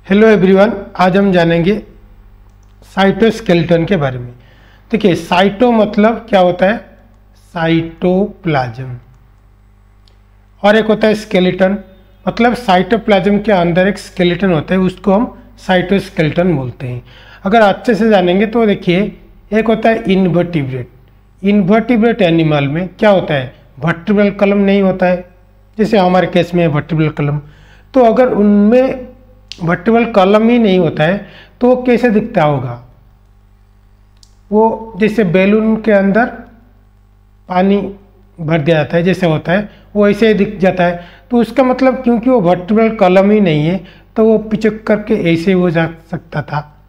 Hello everyone, आज हम जानेंगे साइटोस्केलेटन के बारे में। देखिए, साइटो मतलब क्या होता है? साइटोप्लाज्म। और एक होता है स्केलेटन, मतलब साइटोप्लाज्म के अंदर एक स्केलेटन होता है, उसको हम साइटोस्केलेटन बोलते हैं। अगर अच्छे से जानेंगे तो देखिए, एक होता है इनवर्टिब्रेट। इनवर्टिब्रेट एनिमल में क्या होता है? वर्टिब्रल कॉलम नहीं होता है, जैसे हमारे केस में वर्टिब्रल कॉलम। तो अगर उनमें वर्टिब्रल कॉलम ही नहीं होता है तो वो कैसे दिखता होगा? वो जैसे बैलून के अंदर पानी भर दिया जाता है जैसे होता है, वो ऐसे ही दिख जाता है। तो उसका मतलब क्योंकि वो वर्टिब्रल कॉलम ही नहीं है तो वो पिचक करके ऐसे ही हो जा सकता था,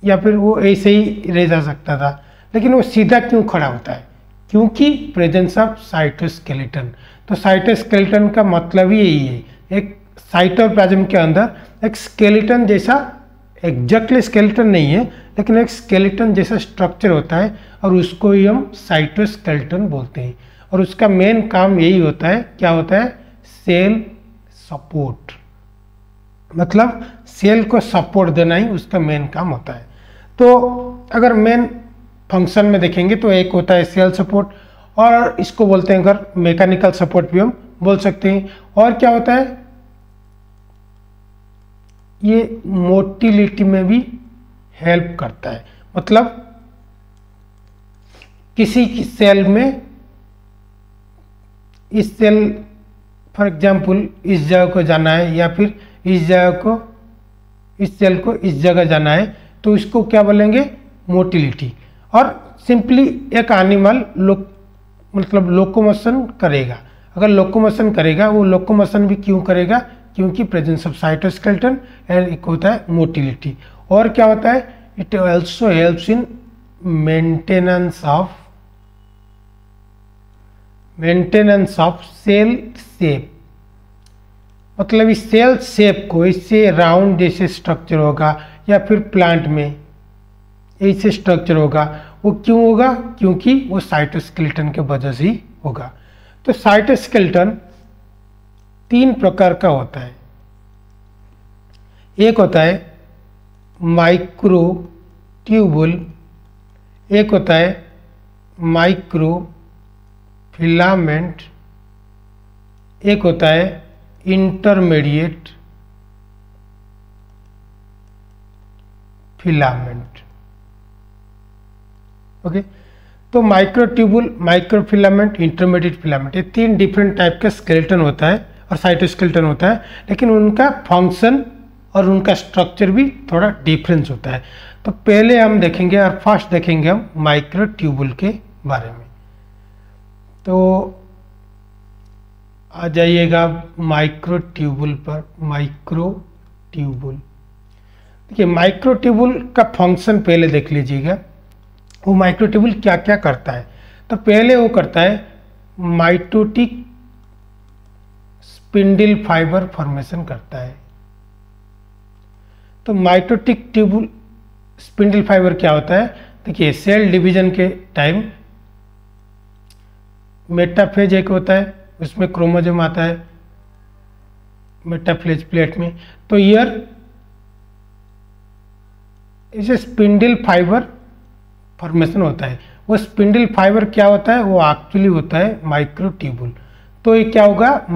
या फिर वो ऐसे ही रह जा सकता था। लेकिन वो सीधा क्यों खड़ा होता है? क्योंकि प्रेजेंस ऑफ साइटोस्केलेटन। तो साइटोस्केलेटन का मतलब ही यही है, एक साइटोप्लाज्म के अंदर एक स्केलेटन जैसा, एग्जैक्टली स्केलेटन नहीं है लेकिन एक स्केलेटन जैसा स्ट्रक्चर होता है, और उसको ही हम साइटोस्केलेटन बोलते हैं। और उसका मेन काम यही होता है, क्या होता है? सेल सपोर्ट, मतलब सेल को सपोर्ट देना ही उसका मेन काम होता है। तो अगर मेन फंक्शन में देखेंगे तो एक होता है सेल सपोर्ट, और इसको बोलते हैं अगर मैकेनिकल सपोर्ट भी हम बोल सकते हैं। और क्या होता है? ये मोटिलिटी में भी हेल्प करता है, मतलब किसी की सेल में, इस सेल फॉर एग्जांपल इस जगह को जाना है, या फिर इस जगह को, इस सेल को इस जगह जाना है, तो इसको क्या बोलेंगे? मोटिलिटी। और सिंपली एक एनिमल मतलब लोकोमोशन करेगा। अगर लोकोमोशन करेगा, वो लोकोमोशन भी क्यों करेगा? क्योंकि प्रेजेंस ऑफ साइटोस्केलेटन, एंड एक होता है मोटिलिटी। और क्या होता है? It also helps in maintenance of cell shape. मतलब इस सेल शेप को, इससे राउंड जैसे स्ट्रक्चर होगा, या फिर प्लांट में ऐसे स्ट्रक्चर होगा, वो क्यों होगा? क्योंकि वो साइटोस्केलेटन के वजह से ही होगा। तो साइटोस्केलेटन 3 प्रकार का होता है। एक होता है माइक्रोट्यूबुल, एक होता है माइक्रोफिलामेंट, एक होता है इंटरमीडिएट फिलामेंट। ओके, तो माइक्रोट्यूबुल, माइक्रोफिलामेंट, इंटरमीडिएट फिलामेंट, ये 3 डिफरेंट टाइप का स्केलेटन होता है और साइटोस्केलेटन होता है, लेकिन उनका फंक्शन और उनका स्ट्रक्चर भी थोड़ा डिफरेंस होता है। तो पहले हम देखेंगे, और फर्स्ट देखेंगे हम माइक्रोट्यूबुल के बारे में। तो आ जाइएगा माइक्रोट्यूबुल पर। माइक्रोट्यूबुल, देखिए माइक्रोट्यूबुल का फंक्शन पहले देख लीजिएगा। वो माइक्रोट्यूबुल क्या क्या करता है? तो पहले वो करता है माइटोटिक स्पिंडल फाइबर फॉर्मेशन करता है। तो माइटोटिक ट्यूबुल स्पिंडल फाइबर क्या होता है? देखिए, सेल डिवीजन के टाइम मेटाफेज एक होता है, उसमें क्रोमोसोम आता है मेटाफेज प्लेट में। तो ईयर इसे स्पिंडल फाइबर फॉर्मेशन होता है। वो स्पिंडल फाइबर क्या होता है? वो एक्चुअली होता है माइक्रोट्यूबुल। तो ये क्या होगा?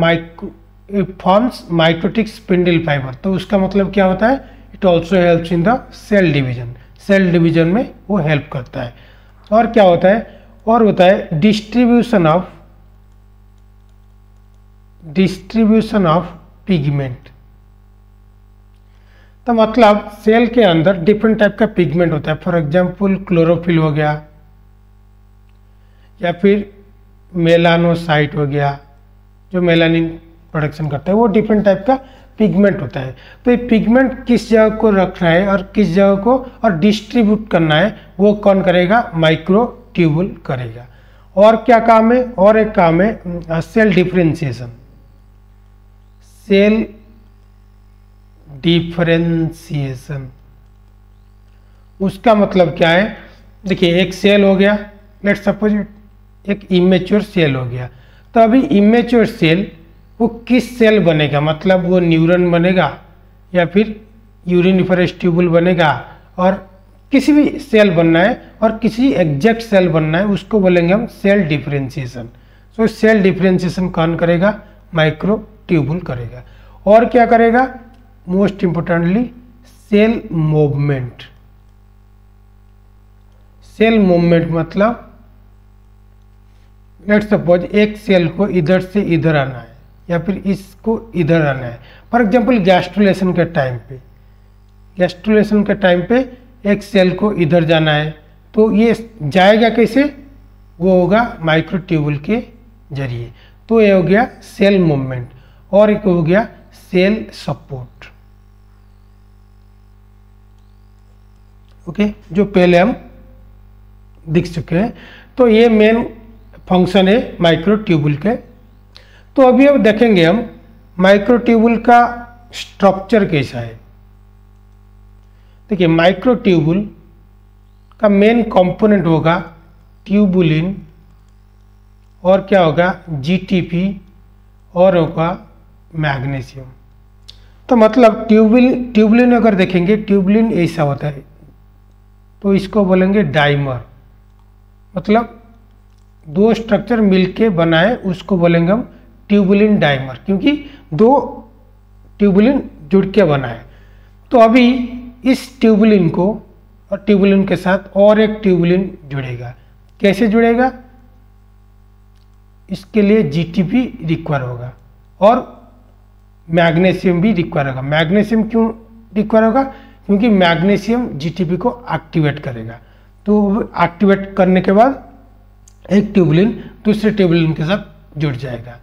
Forms mitotic spindle fibre. तो उसका मतलब क्या होता है? It also helps in the cell division. Cell division में वो हेल्प करता है। और क्या होता है? और होता है डिस्ट्रीब्यूशन ऑफ पिगमेंट। तो मतलब सेल के अंदर डिफरेंट टाइप का पिगमेंट होता है। फॉर एग्जांपल क्लोरोफिल हो गया, या फिर मेलानोसाइट हो गया, जो मेलानिन प्रोडक्शन करता है, वो डिफरेंट टाइप का पिगमेंट होता है। तो ये पिगमेंट किस जगह को रखना है और किस जगह को और डिस्ट्रीब्यूट करना है, वो कौन करेगा? माइक्रोट्यूबुल करेगा। और क्या काम है? और एक काम है सेल डिफरेंशिएशन। सेल डिफरेंशिएशन, उसका मतलब क्या है? देखिए, एक सेल हो गया, लेट्स सपोज एक इमेच्योर सेल हो गया। तो अभी इमेच्योर सेल वो किस सेल बनेगा? मतलब वो न्यूरॉन बनेगा, या फिर यूरिनिफरस ट्यूबुल बनेगा, और किसी भी सेल बनना है और किसी एग्जैक्ट सेल बनना है उसको बोलेंगे हम cell differentiation. So cell differentiation कौन करेगा? माइक्रोट्यूबुल करेगा। और क्या करेगा? Most importantly cell movement. Cell movement मतलब लेट सपोज एक सेल को इधर से इधर आना है या फिर इसको इधर आना है। फॉर एग्जांपल गैस्ट्रुलेशन के टाइम पे एक सेल को इधर जाना है, तो ये जाएगा कैसे? वो होगा माइक्रोट्यूबुल के जरिए। तो ये हो गया सेल मूवमेंट। और एक हो गया सेल सपोर्ट। ओके, जो पहले हम दिख चुके हैं। तो ये मेन फंक्शन है माइक्रोट्यूबुल के। तो अभी अब देखेंगे हम माइक्रोट्यूबुल का स्ट्रक्चर कैसा है। देखिए, माइक्रोट्यूबुल का मेन कंपोनेंट होगा ट्यूबुलिन, और क्या होगा? जीटीपी, और होगा मैग्नीशियम। तो मतलब ट्यूबुलिन अगर देखेंगे, ट्यूबुलिन ऐसा होता है, तो इसको बोलेंगे डाइमर। मतलब दो स्ट्रक्चर मिलके बना है, उसको बोलेंगे हम ट्यूबुलिन डाइमर, क्योंकि दो ट्यूबुलिन जुड़ के बना है। तो अभी इस ट्यूबुलिन को और ट्यूबुलिन के साथ और एक ट्यूबुलिन जुड़ेगा। कैसे जुड़ेगा? इसके लिए जीटीपी रिक्वायर होगा और मैग्नीशियम भी रिक्वायर होगा। मैग्नीशियम क्यों रिक्वायर होगा? क्योंकि मैग्नीशियम जीटीपी को एक्टिवेट करेगा। तो एक्टिवेट करने के बाद एक ट्यूबुलिन दूसरे ट्यूबुलिन के साथ जुड़ जाएगा,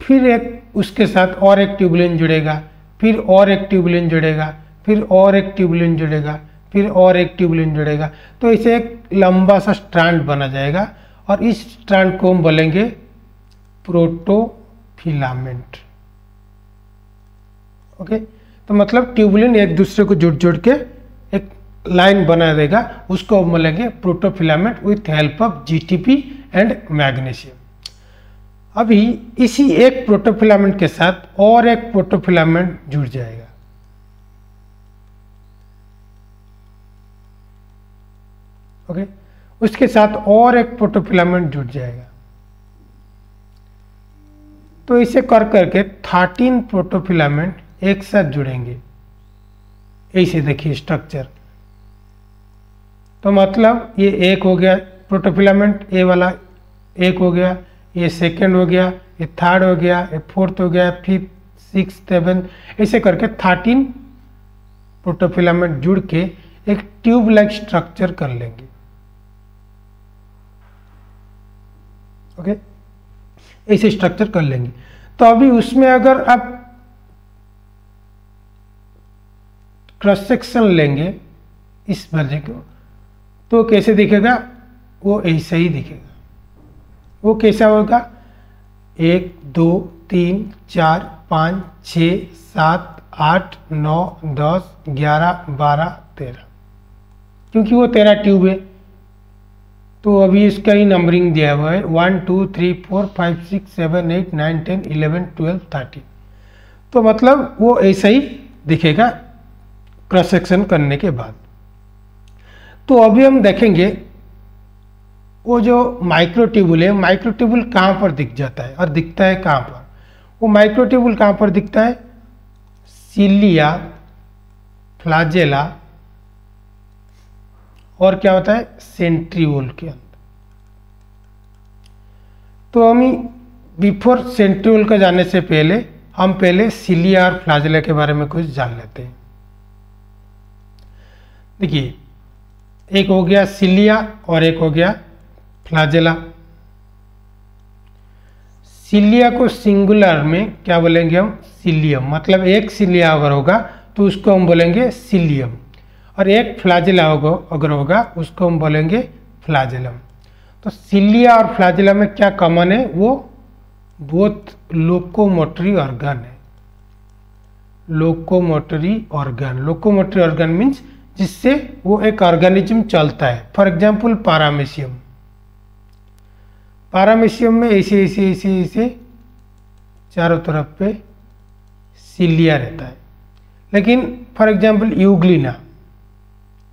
फिर एक उसके साथ और एक ट्यूबुलिन जुड़ेगा, फिर और एक ट्यूबुलिन जुड़ेगा, फिर और एक ट्यूबुलिन जुड़ेगा, फिर और एक ट्यूबुलिन जुड़ेगा। तो इसे एक लंबा सा स्ट्रैंड बना जाएगा, और इस स्ट्रैंड को हम बोलेंगे प्रोटोफिलामेंट। ओके, तो मतलब ट्यूबुलिन एक दूसरे को जुड़ के एक लाइन बना देगा, उसको हम बोलेंगे protofilament with help of GTP and magnesium. अभी इसी एक प्रोटोफिलामेंट के साथ और एक प्रोटोफिलामेंट जुड़ जाएगा। ओके, उसके साथ और एक प्रोटोफिलामेंट जुड़ जाएगा। तो इसे कर करके 13 प्रोटोफिलामेंट एक साथ जुड़ेंगे। ऐसे देखिए स्ट्रक्चर। तो मतलब ये एक हो गया प्रोटोफिलामेंट, ए वाला एक हो गया, ये सेकंड हो गया, ये थर्ड हो गया, ये फोर्थ हो गया, फिफ्थ, सिक्स, सेवन, ऐसे करके 13 प्रोटोफिलामेंट जुड़ के एक ट्यूब लाइक स्ट्रक्चर कर लेंगे। ओके, ऐसे स्ट्रक्चर कर लेंगे। तो अभी उसमें अगर आप क्रॉस सेक्शन लेंगे इस वर्जे को, तो कैसे दिखेगा? वो ऐसा ही दिखेगा। वो कैसा होगा? 1 2 3 4 5 6 7 8 9 10 11 12 13, क्योंकि वो 13 ट्यूब है। तो अभी इसका ही नंबरिंग दिया हुआ है 1 2 3 4 5 6 7 8 9 10 11 12 13। तो मतलब वो ऐसा ही दिखेगा क्रॉस सेक्शन करने के बाद। तो अभी हम देखेंगे वो जो माइक्रोट्यूबुल है, माइक्रोट्यूबुल कहाँ पर दिख जाता है और दिखता है कहाँ पर? वो माइक्रोट्यूबुल कहाँ पर दिखता है? सिलिया, फ्लैजेला, और क्या होता है? सेंट्रियोल के अंदर। तो हम बिफोर सेंट्रियोल का जानने से पहले हम पहले सिलिया और फ्लैजेला के बारे में कुछ जान लेते हैं। देखिए, एक हो गया सिलिया और एक हो गया फ्लैजेला। सिलिया को सिंगुलर में क्या बोलेंगे हम? सिलियम। मतलब एक सिलिया अगर होगा तो उसको हम बोलेंगे सिलियम, और एक फ्लैजेला अगर होगा उसको हम बोलेंगे फ्लैजेलम। तो सिलिया और फ्लैजेला में क्या कॉमन है? वो बोथ लोकोमोटरी ऑर्गन है। Locomotory organ, locomotory organ means जिससे वो एक ऑर्गेनिज्म चलता है। फॉर एग्जाम्पल पैरामीशियम, पैरामीशियम में ऐसे ऐसे ऐसे ऐसे चारों तरफ पे सिलिया रहता है। लेकिन फॉर एग्जांपल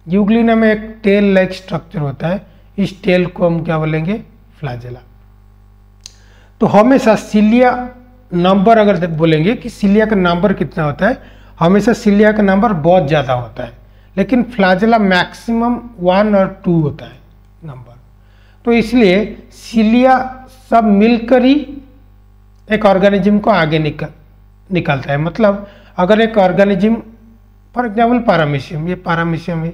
यूग्लिना में एक टेल लाइक स्ट्रक्चर होता है, इस टेल को हम क्या बोलेंगे, फ्लैजेला। तो हमेशा सिलिया नंबर अगर बोलेंगे कि सिलिया का नंबर कितना होता है, हमेशा सिलिया का नंबर बहुत ज़्यादा होता है, लेकिन फ्लैजेला मैक्सिमम 1 और 2 होता है नंबर। तो इसलिए सिलिया सब मिलकर ही एक ऑर्गेनिज्म को आगे निकलता है। मतलब अगर एक ऑर्गेनिज्म फॉर एग्जाम्पल पारामीशियम, ये पारामीशियम है,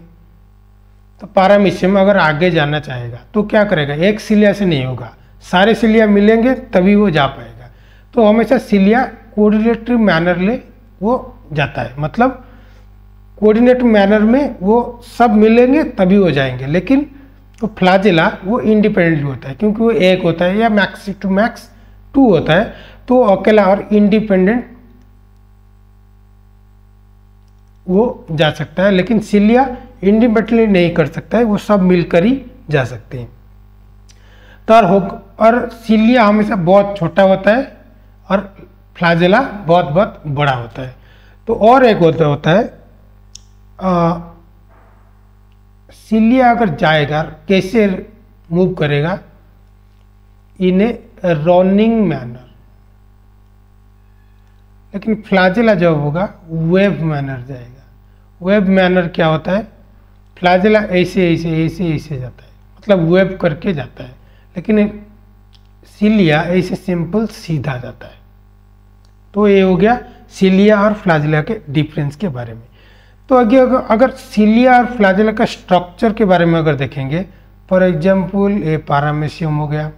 तो पारामीशियम अगर आगे जाना चाहेगा तो क्या करेगा, एक सिलिया से नहीं होगा, सारे सिलिया मिलेंगे तभी वो जा पाएगा। तो हमेशा सिलिया कोऑर्डिनेटरी मैनर ले वो जाता है, मतलब कोऑर्डिनेट मैनर में वो सब मिलेंगे तभी हो जाएंगे। लेकिन तो फ्लैजेला वो इंडिपेंडेंट होता है, क्योंकि वो एक होता है या मैक्स टू मैक्स 2 होता है, तो अकेला और इंडिपेंडेंट वो जा सकता है। लेकिन सिलिया इंडिपेंडेंटली नहीं कर सकता है, वो सब मिलकर ही जा सकते हैं। और सिलिया हमेशा बहुत छोटा होता है और फ्लैजेला बहुत बहुत बड़ा होता है। तो और एक होता है सिलिया अगर जाएगा कैसे मूव करेगा, इन ए रनिंग मैनर, लेकिन फ्लैजेला जब होगा वेव मैनर जाएगा। वेव मैनर क्या होता है, फ्लैजेला ऐसे ऐसे ऐसे ऐसे जाता है, मतलब वेव करके जाता है, लेकिन सिलिया ऐसे सिंपल सीधा जाता है। तो ये हो गया सिलिया और फ्लैजेला के डिफरेंस के बारे में। तो अगर सिलिया और फ्लैजेला का स्ट्रक्चर के बारे में अगर देखेंगे, फॉर एग्जाम्पल ये पारामीशियम हो गया,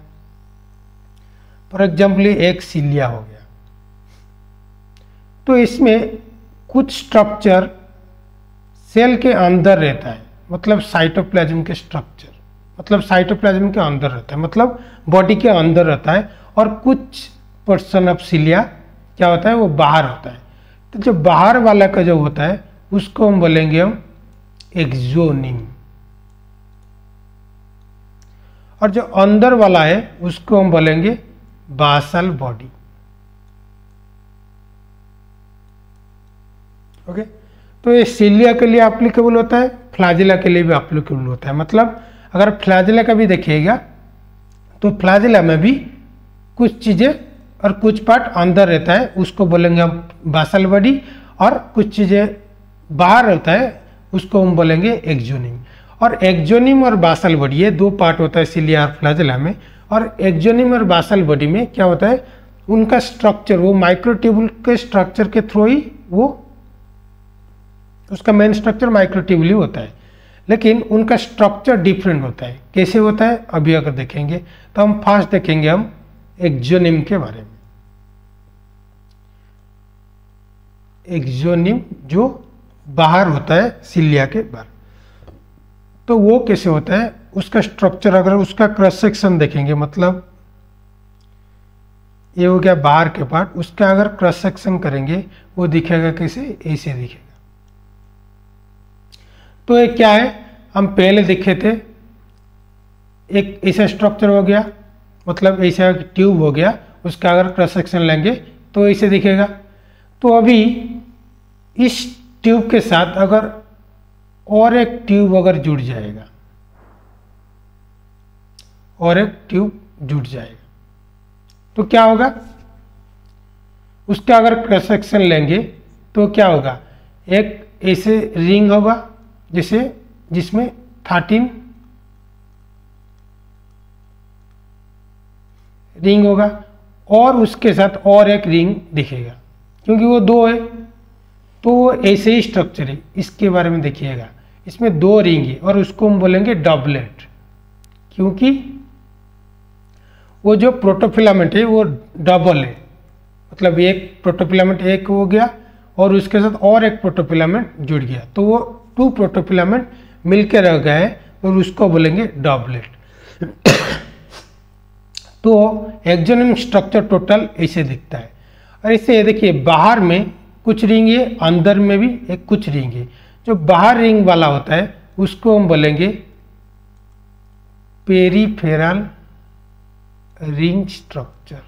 फॉर एग्जाम्पल एक सिलिया हो गया, तो इसमें कुछ स्ट्रक्चर सेल के अंदर रहता है, मतलब साइटोप्लाज्म के स्ट्रक्चर, मतलब साइटोप्लाज्म के अंदर रहता है, मतलब बॉडी के अंदर रहता है। और कुछ पर्सन ऑफ सिलिया क्या होता है, वो बाहर होता है। तो जो बाहर वाला का जो होता है उसको हम बोलेंगे हम एक्सोनिम, और जो अंदर वाला है उसको हम बोलेंगे बासल बॉडी। ओके, तो ये सिलिया के लिए एप्लीकेबल होता है, फ्लैजेला के लिए भी एप्लीकेबल होता है। मतलब अगर फ्लैजेला का भी देखिएगा तो फ्लैजेला में भी कुछ चीज़ें और कुछ पार्ट अंदर रहता है, उसको बोलेंगे हम बासल बॉडी, और कुछ चीज़ें बाहर रहता है उसको हम बोलेंगे एक्सोनिम। और एक्सोनिम और बासल बॉडी ये 2 पार्ट होता है सिलिया और फ्लैजेला में। और एक्सोनिम और बासल बॉडी में क्या होता है, उनका स्ट्रक्चर वो माइक्रोट्यूबुल के स्ट्रक्चर के थ्रू ही वो उसका मेन स्ट्रक्चर माइक्रोट्यूबुल ही होता है, लेकिन उनका स्ट्रक्चर डिफरेंट होता है। कैसे होता है अभी अगर देखेंगे तो हम फास्ट देखेंगे हम एक्सोनिम के बारे में। एक्सोनिम जो बाहर होता है सिलिया के बाहर, तो वो कैसे होता है, उसका स्ट्रक्चर अगर उसका क्रॉस सेक्शन देखेंगे, मतलब ये हो गया बाहर के पार्ट, उसका अगर क्रॉस सेक्शन करेंगे वो दिखेगा कैसे, ऐसे दिखेगा। तो ये क्या है, हम पहले देखे थे एक ऐसा स्ट्रक्चर हो गया, मतलब ऐसा ट्यूब हो गया, उसका अगर क्रॉस सेक्शन लेंगे तो ऐसे दिखेगा। तो अभी इस ट्यूब के साथ अगर और एक ट्यूब अगर जुड़ जाएगा, और एक ट्यूब जुड़ जाएगा, तो क्या होगा, उसका अगर क्रॉस सेक्शन लेंगे तो क्या होगा, एक ऐसे रिंग होगा जैसे जिसमें 13 रिंग होगा, और उसके साथ और एक रिंग दिखेगा, क्योंकि वो 2 है तो वो ऐसे ही स्ट्रक्चर है। इसके बारे में देखिएगा, इसमें 2 रिंग है और उसको हम बोलेंगे डबलेट, क्योंकि वो जो प्रोटोफिलामेंट है वो डबल है, मतलब एक प्रोटोफिलामेंट एक हो गया और उसके साथ और एक प्रोटोफिलामेंट जुड़ गया, तो वो 2 प्रोटोफिलामेंट मिलकर रह गए और उसको बोलेंगे डबलेट। तो एक्सोनिम स्ट्रक्चर टोटल ऐसे दिखता है। और इससे देखिए बाहर में कुछ रिंग है, अंदर में भी एक कुछ रिंग है। जो बाहर रिंग वाला होता है उसको हम बोलेंगे पेरीफेरल रिंग स्ट्रक्चर,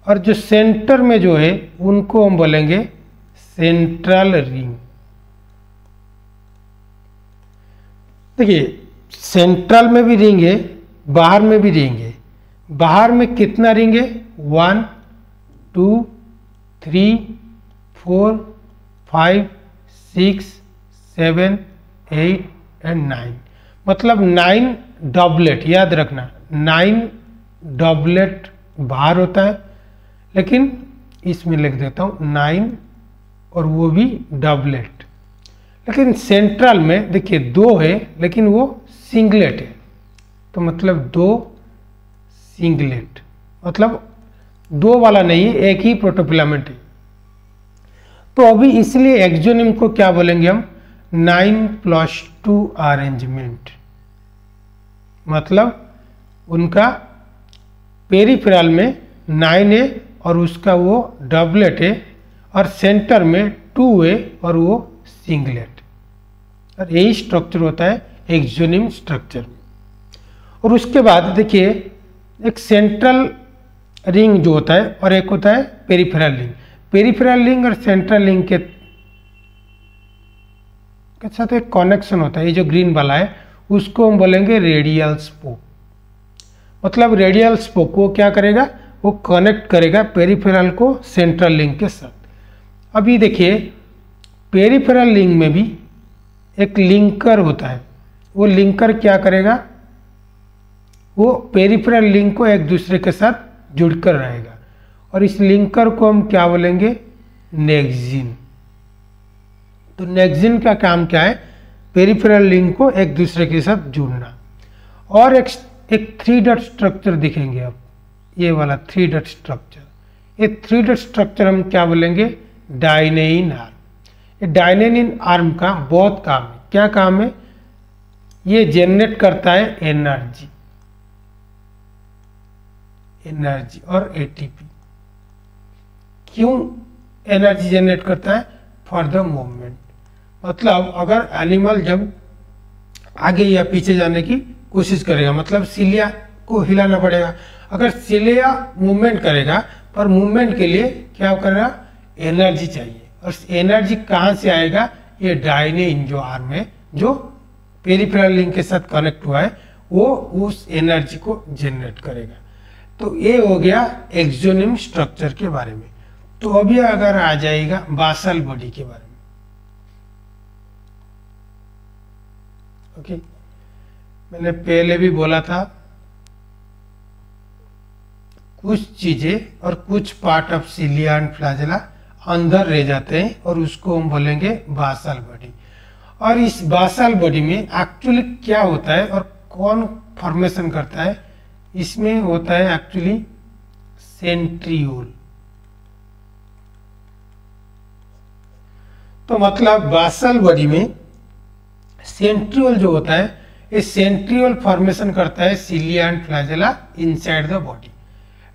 और जो सेंटर में जो है उनको हम बोलेंगे सेंट्रल रिंग। देखिए सेंट्रल में भी रिंग है, बाहर में भी रिंग है। बाहर में कितना रिंग है? 1 2 3 4 5 6 7 8 एंड 9, मतलब 9 डबलेट। याद रखना 9 डबलेट बाहर होता है, लेकिन इसमें लिख देता हूँ 9 और वो भी डबलेट। लेकिन सेंट्रल में देखिए 2 है लेकिन वो सिंगलेट है, तो मतलब 2 सिंगलेट, मतलब 2 वाला नहीं है, एक ही प्रोटोफिलामेंट है। तो अभी इसलिए एक्सोनिम को क्या बोलेंगे हम? 9+2 अरेंजमेंट। मतलब उनका पेरिफेरल में 9 है और उसका वो डबलेट है, और सेंटर में 2 है और वो सिंगलेट। और यही स्ट्रक्चर होता है एक्सोनिम स्ट्रक्चर। और उसके बाद देखिए एक सेंट्रल रिंग जो होता है और एक होता है पेरिफेरल रिंग। पेरिफेरल रिंग और सेंट्रल रिंग के साथ एक कनेक्शन होता है, ये जो ग्रीन वाला है उसको हम बोलेंगे रेडियल स्पोक। मतलब रेडियल स्पोक वो क्या करेगा? वो कनेक्ट करेगा पेरिफेरल को सेंट्रल रिंग के साथ। अभी देखिए पेरिफेरल रिंग में भी एक लिंकर होता है। वो लिंकर क्या करेगा? वो पेरिफेरल लिंक को एक दूसरे के साथ जुड़कर रहेगा, और इस लिंकर को हम क्या बोलेंगे? नेक्सिन। तो नेक्सिन का काम क्या है? पेरिफेरल लिंक को एक दूसरे के साथ जुड़ना। और एक 3 डॉट स्ट्रक्चर दिखेंगे अब, ये वाला 3 डॉट स्ट्रक्चर। ये 3 डॉट स्ट्रक्चर हम क्या बोलेंगे? डायनेइन आर्म। ये डायनेइन आर्म का बहुत काम है। क्या काम है? ये जनरेट करता है एनर्जी और एटीपी। क्यों एनर्जी जनरेट करता है? For the movement. मतलब अगर एनिमल जब आगे या पीछे जाने की कोशिश करेगा, मतलब सिलिया को हिलाना पड़ेगा। अगर सिलिया मूवमेंट करेगा, पर मूवमेंट के लिए क्या करेगा? एनर्जी चाहिए। और एनर्जी कहाँ से आएगा? ये डायनेइन जो आर्म है, जो पेरिफेरल लिंक के साथ कनेक्ट हुआ है, वो उस एनर्जी को जनरेट करेगा। तो ये हो गया एक्सोनिम स्ट्रक्चर के बारे में। तो अभी अगर आ जाएगा बासल बॉडी के बारे में। ओके, मैंने पहले भी बोला था कुछ चीजें और कुछ part of cilia and flagella अंदर रह जाते हैं और उसको हम बोलेंगे बासल बॉडी। और इस बासल बॉडी में एक्चुअली क्या होता है और कौन फॉर्मेशन करता है? इसमें होता है एक्चुअली सेंट्रियोल। तो मतलब बासल बॉडी में सेंट्रियोल जो होता है, ये सेंट्रियोल फॉर्मेशन करता है cilia and flagella inside the body.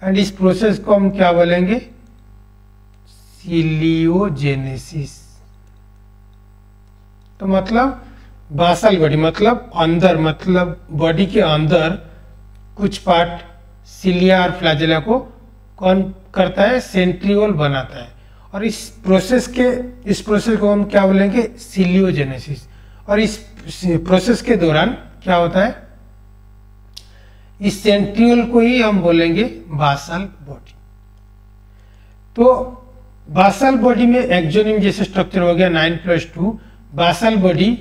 And इस प्रोसेस को हम क्या बोलेंगे? सिलियोजेनेसिस। तो मतलब बासल बॉडी मतलब अंदर, मतलब बॉडी के अंदर कुछ पार्ट सिलिया और फ्लैजेला को कौन करता है? सेंट्रियोल बनाता है। और इस प्रोसेस को हम क्या बोलेंगे? सिलियोजेनेसिस। और इस प्रोसेस के दौरान क्या होता है? इस सेंट्रियोल को ही हम बोलेंगे बासल बॉडी। तो बासल बॉडी में एक्सोनिम जैसे स्ट्रक्चर हो गया 9+2। बासल बॉडी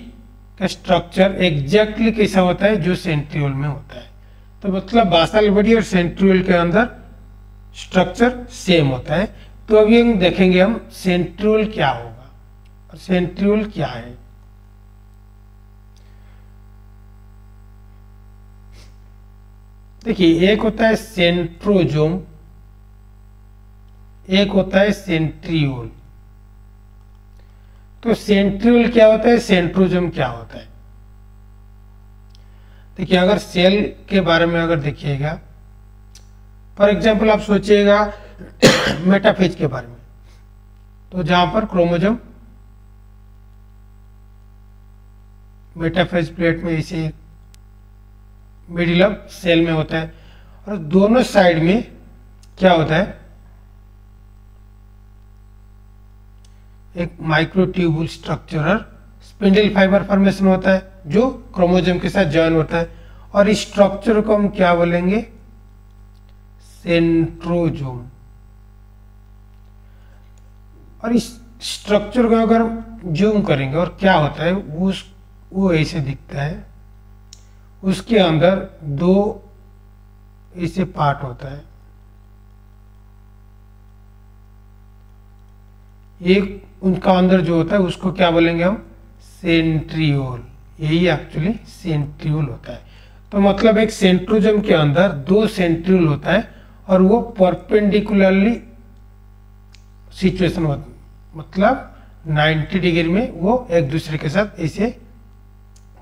का स्ट्रक्चर एग्जैक्टली कैसा होता है? जो सेंट्रियोल में होता है। तो मतलब बासल बॉडी और सेंट्रियोल के अंदर स्ट्रक्चर सेम होता है। तो अभी हम देखेंगे हम सेंट्रियोल क्या होगा और सेंट्रियोल क्या है। देखिए एक होता है सेंट्रोजोम, एक होता है सेंट्रियोल। तो सेंट्रियोल क्या होता है? सेंट्रोजोम क्या होता है? देखिए अगर सेल के बारे में अगर देखिएगा, फॉर एग्जाम्पल आप सोचिएगा मेटाफेज के बारे में, तो जहां पर क्रोमोजोम मेटाफेज प्लेट में इसे मिडिल ऑफ सेल में होता है, और दोनों साइड में क्या होता है? एक microtubule structural spindle fibre formation होता है जो क्रोमोसोम के साथ जॉइन होता है, और इस स्ट्रक्चर को हम क्या बोलेंगे, सेंट्रोजोम। और इस स्ट्रक्चर को अगर जूम करेंगे और क्या होता है, वो ऐसे दिखता है। उसके अंदर दो ऐसे पार्ट होता है, एक उनका अंदर जो होता है उसको क्या बोलेंगे हम, सेंट्रियोल। यही एक्चुअली सेंट्रियोल होता है। तो मतलब एक सेंट्रोजोम के अंदर दो सेंट्रियोल होता है और वो परपेंडिकुलरली सिचुएशन होता है, मतलब 90 डिग्री में वो एक दूसरे के साथ ऐसे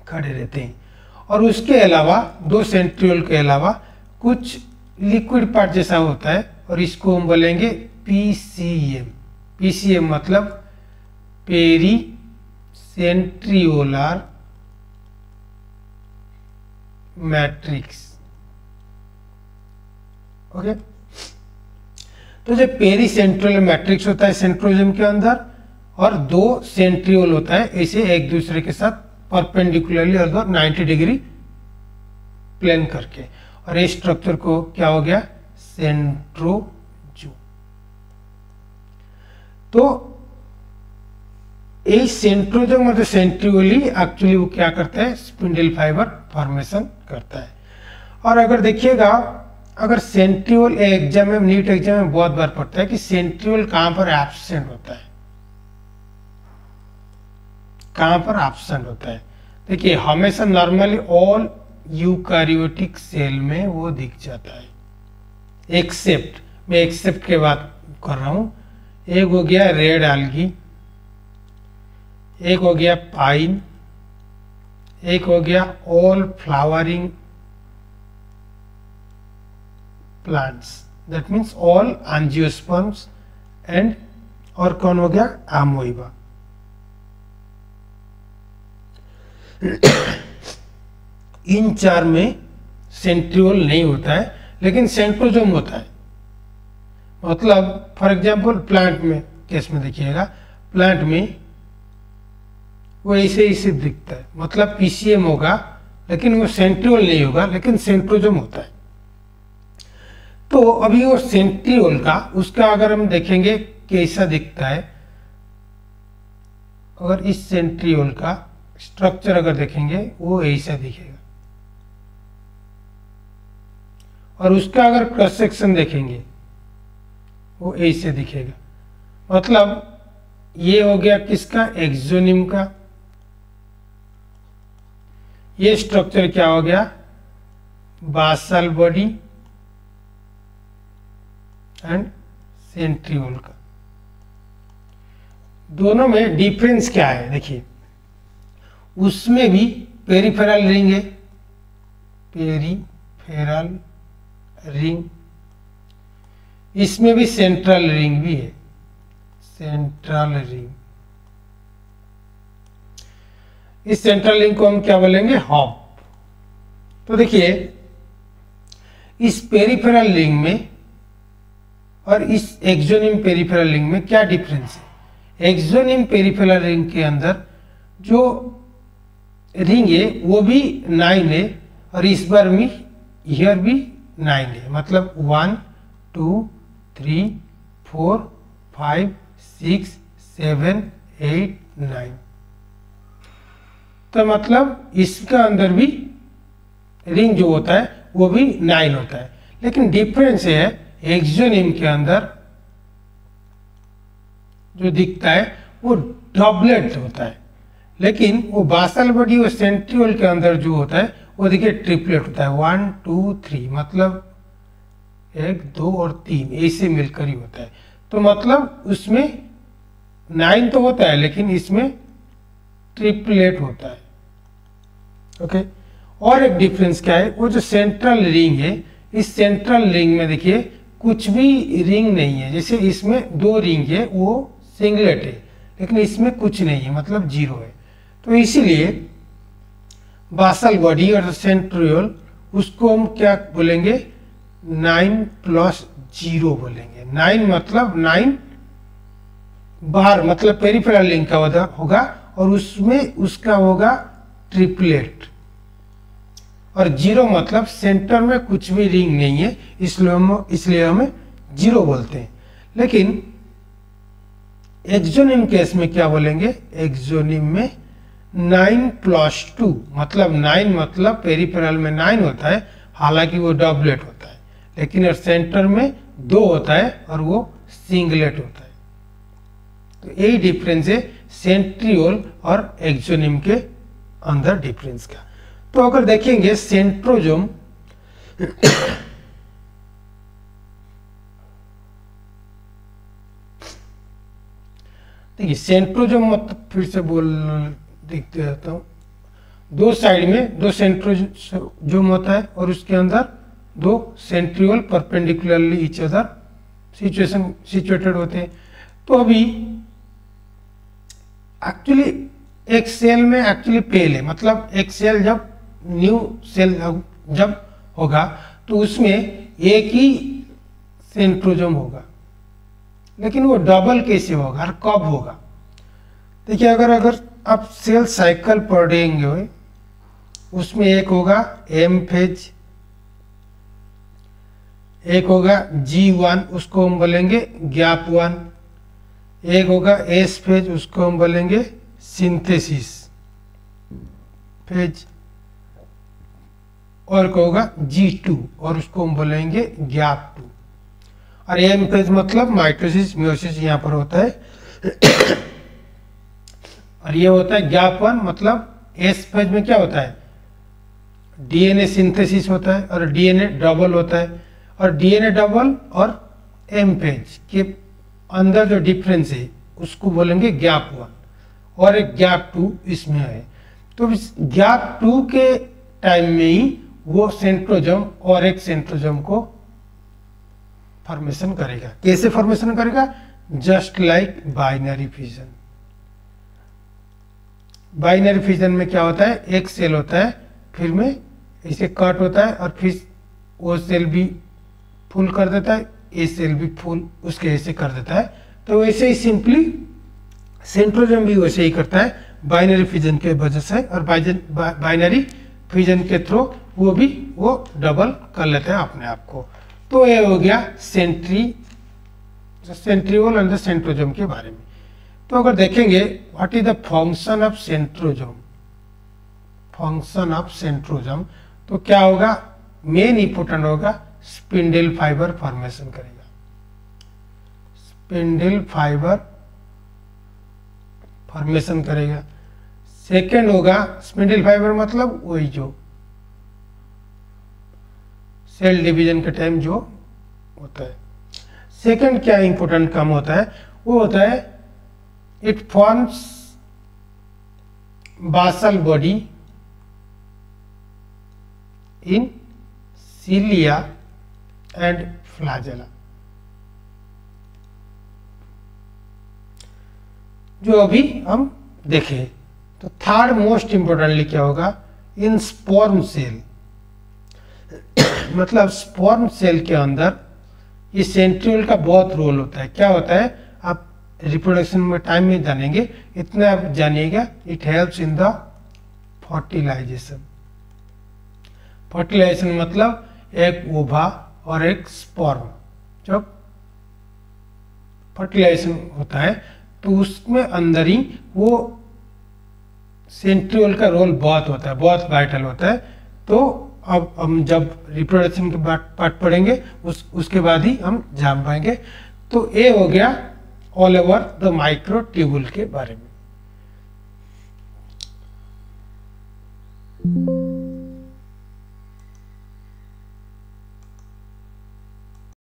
खड़े रहते हैं। और उसके अलावा दो सेंट्रियोल के अलावा कुछ लिक्विड पार्ट जैसा होता है, और इसको हम बोलेंगे पीसीएम। पीसीएम मतलब पेरी सेंट्रियोलर मैट्रिक्स। ओके, तो जो पेरी सेंट्रियोलर मैट्रिक्स होता है सेंट्रोजोम के अंदर, और दो सेंट्रियोल होता है ऐसे एक दूसरे के साथ परपेंडिकुलरली और 90 डिग्री प्लेन करके, और इस स्ट्रक्चर को क्या हो गया, सेंट्रोजोम। तो ये सेंट्रोजोम मतलब सेंट्रियोली एक्चुअली वो क्या करता है, स्पिंडल फाइबर फॉर्मेशन करता है। और अगर देखिएगा, अगर सेंट्रियोल एग्जाम में, नीट एग्जाम में बहुत बार पढ़ता है कि सेंट्रियोल कहां पर एब्सेंट होता है, कहां पर एब्सेंट होता है। देखिए हमेशा नॉर्मली ऑल यूकारियोटिक सेल में वो दिख जाता है, एक्सेप्ट, मैं एक्सेप्ट के बात कर रहा हूं। एक हो गया रेड एल्गी, एक हो गया पाइन, एक हो गया all flowering plants, that means all angiosperms and, और कौन हो गया, एमोइबा। इन चार में सेंट्रियोल नहीं होता है, लेकिन सेंट्रोजोम होता है। मतलब फॉर एग्जांपल प्लांट में केस में देखिएगा, प्लांट में वो ऐसे ऐसे दिखता है, मतलब पीसीएम होगा लेकिन वो सेंट्रियोल नहीं होगा, लेकिन सेंट्रोजोम होता है। तो अभी वो सेंट्रियोल का, उसका अगर हम देखेंगे कैसा दिखता है, अगर इस सेंट्रियोल का स्ट्रक्चर अगर देखेंगे वो ऐसा दिखेगा, और उसका अगर क्रॉस सेक्शन देखेंगे वो ऐसे दिखेगा। मतलब ये हो गया किसका, एक्सोनिम का। ये स्ट्रक्चर क्या हो गया, बासल बॉडी एंड सेंट्रियोल का। दोनों में डिफरेंस क्या है, देखिए उसमें भी पेरिफेरल रिंग है, पेरिफेरल रिंग, इसमें भी सेंट्रल रिंग भी है, सेंट्रल रिंग। इस सेंट्रल रिंग को हम क्या बोलेंगे, हॉप। तो देखिए इस पेरिफेरल रिंग में और इस एक्सोनिम पेरिफेरल रिंग में क्या डिफरेंस है। एक्सोनिम पेरिफेरल रिंग के अंदर जो रिंग है वो भी 9 है, और इस बार में हियर भी 9 है, मतलब 1 2 3 4 5 6 7 8 9। तो मतलब इसका अंदर भी रिंग जो होता है वो भी 9 होता है, लेकिन डिफरेंस है एक्सोनिम के अंदर जो दिखता है वो डबलेट होता है, लेकिन वो बासल बॉडी और सेंट्रियोल के अंदर जो होता है वो देखिए ट्रिपलेट होता है, 1 2 3, मतलब 1 2 और 3 ऐसे मिलकर ही होता है। तो मतलब उसमें 9 तो होता है, लेकिन इसमें ट्रिपलेट होता है। ओके, और एक डिफरेंस क्या है, वो जो सेंट्रल रिंग है, इस सेंट्रल रिंग में देखिए कुछ भी रिंग नहीं है। जैसे इसमें 2 रिंग है वो सिंगलेट है, लेकिन इसमें कुछ नहीं है, मतलब 0 है। तो इसीलिए बासल बॉडी और सेंट्रियोल उसको हम क्या बोलेंगे, 9 + 0 बोलेंगे। 9 मतलब 9 बाहर मतलब पेरिफेरल लिंक का होगा और उसमें उसका होगा ट्रिपलेट। और जीरो मतलब सेंटर में कुछ भी रिंग नहीं है, इसलिए हमें जीरो बोलते हैं। लेकिन एक्सोनिम केस में क्या बोलेंगे, एक्सोनिम में 9+2 मतलब 9 मतलब पेरिफेरल में 9 होता है, हालांकि वो डबलेट होता है, लेकिन सेंटर में 2 होता है और वो सिंगलेट होता है। तो यही डिफरेंस है सेंट्रियोल और एक्सोनिम के अंदर डिफरेंस का। तो अगर देखेंगे सेंट्रोजोम देखिए सेंट्रोजोम मतलब फिर से देखते रहता हूँ, दो साइड में दो सेंट्रोजोम होता है और उसके अंदर दो centriole perpendicularly each other situated होते हैं। तो अभी एक्चुअली एक सेल में एक्चुअली पहले मतलब एक सेल जब न्यू सेल जब होगा तो उसमें एक ही सेंट्रोजोम होगा, लेकिन वो डबल कैसे होगा और कब होगा। देखिए अगर आप सेल साइकिल पढ़ेंगे उसमें एक होगा एम फेज, एक होगा G1 उसको हम बोलेंगे गैप 1, एक होगा एस फेज उसको हम बोलेंगे सिंथेसिस फेज, और एक होगा G2 और उसको हम बोलेंगे गैप 2। और एम फेज मतलब माइटोसिस मियोसिस यहाँ पर होता है और ये होता है गैप 1 मतलब एस फेज में क्या होता है, डीएनए सिंथेसिस होता है और डीएनए डबल होता है। और डीएनए डबल और एम फेज के अंदर जो डिफरेंस है उसको बोलेंगे गैप 1 और एक गैप 2 इसमें है। तो इस गैप 2 के टाइम में ही वो सेंट्रोजोम और एक सेंट्रोजोम को फॉर्मेशन करेगा। कैसे फॉर्मेशन करेगा, just like binary fission. Binary fission में क्या होता है, एक सेल होता है फिर में इसे कट होता है और फिर वो सेल भी फुल कर देता है, ये सेल भी फुल उसके ऐसे कर देता है। तो वैसे ही सिंपली सेंट्रोजोम भी वैसे ही करता है बाइनरी फिजन के वजह से, और बाइनरी फिजन के थ्रू वो डबल कर लेते हैं अपने आप को। तो ये हो गया सेंट्रियोल एंड द सेंट्रोजोम के बारे में। तो अगर देखेंगे what is the function of centrosome, function of centrosome तो क्या होगा, मेन इंपोर्टेंट होगा स्पिंडल फाइबर फॉर्मेशन करेगा, स्पिंडल फाइबर फॉर्मेशन करेगा। सेकेंड होगा स्पिंडल फाइबर मतलब वही जो सेल डिवीजन के टाइम जो होता है। सेकेंड क्या इंपोर्टेंट काम होता है, वो होता है it forms basal body in cilia and flagella. जो अभी हम देखें तो थर्ड मोस्ट इंपोर्टेंटली क्या होगा, इन स्पर्म सेल मतलब स्पर्म सेल के अंदर ये सेंट्रियोल का बहुत रोल होता है। क्या होता है आप रिप्रोडक्शन में टाइम में जानेंगे, इतना आप जानिएगा, it helps in the fertilisation. Fertilisation मतलब एक ओवा और एक स्पर्म जब फर्टिलाइजेशन होता है तो उसमें अंदर ही वो सेंट्रियोल का रोल बहुत होता है, बहुत वाइटल होता है। तो अब हम जब रिप्रोडक्शन के बाद पार्ट पढ़ेंगे उसके बाद ही हम जान पाएंगे। तो ये हो गया ऑल ओवर द माइक्रोट्यूबुल के बारे में।